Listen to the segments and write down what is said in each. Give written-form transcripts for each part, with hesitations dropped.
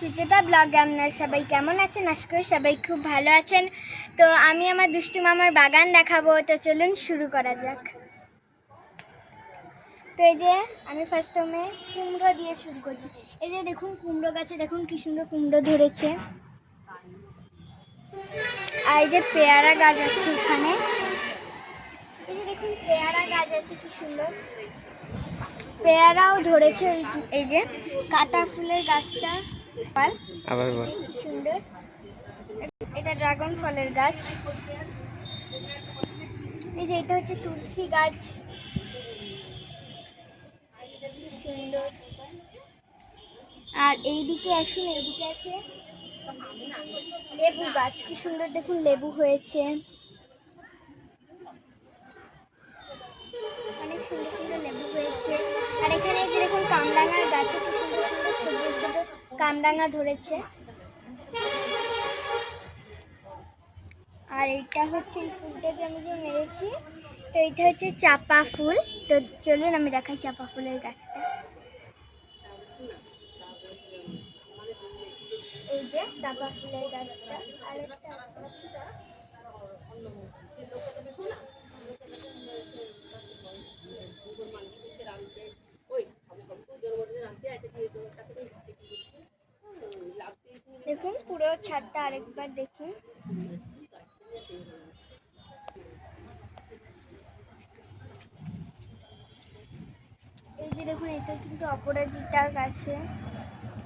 সুচেতা ব্লগে আপনারা সবাই কেমন আছেন? আশা করি সবাই খুব ভালো আছেন। তো আমি আমার দুষ্টু মামার বাগান দেখাবো, তো চলুন শুরু করা যাক। তো এই যে আমি প্রথমে কুমড়ো দিয়ে শুরু করছি। এই যে দেখুন কুমড়ো গাছে দেখুন কি সুন্দর কুমড়ো ধরেছে। আর এই যে পেয়ারা গাছ আছে এখানে, এই যে দেখুন পেয়ারা গাছ আছে কি সুন্দর, পেয়ারাও ধরেছে। এই যে কাঁটা ফুলের গাছটা আবার কি সুন্দর, এটা ড্রাগন ফলের গাছ। এই যে এটা হচ্ছে তুলসী গাছ, কি সুন্দর। আর এইদিকে আসুন, এইদিকে আছে লেবু গাছ, কি সুন্দর দেখুন লেবু হয়েছে, অনেক সুন্দর সুন্দর লেবু হয়েছে। আর এখানে যে দেখুন কামরাঙার গাছে কি সুন্দর সুন্দর ছোট ছোট কামরাঙা ধরেছে। আর এইটা হচ্ছে এই ফুলটা যে আমি যে মেরেছি, তো এইটা হচ্ছে চাপা ফুল। তো চলুন আমি দেখাই চাপা ফুলের গাছটা। এই যে চাপা ফুলের গাছটা, আর একটা আছে। দেখুন পুরো ছাদটা আরেকবার দেখুন। এই যে দেখুন এটা কিন্তু অপরাজিতা গাছে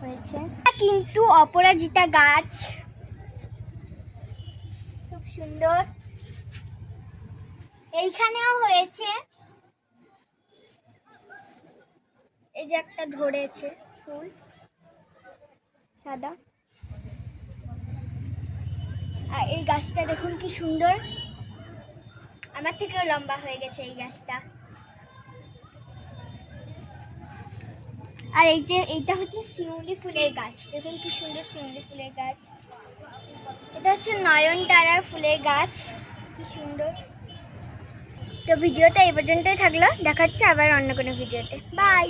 হয়েছে, কিন্তু অপরাজিতা গাছ খুব সুন্দর। এইখানেও হয়েছে, এই যে একটা ধরেছে ফুল সাদা। আর এই গাছটা দেখুন কি সুন্দর, আমার থেকেও লম্বা হয়ে গেছে এই গাছটা। আর এই যে এইটা হচ্ছে শিউলি ফুলের গাছ, দেখুন কি সুন্দর শিউলি ফুলের গাছ। এটা হচ্ছে নয়নতারার ফুলের গাছ, কি সুন্দর। তো ভিডিওটা এই পর্যন্তই থাকলো, দেখা হচ্ছে আবার অন্য কোনো ভিডিওতে। বাই।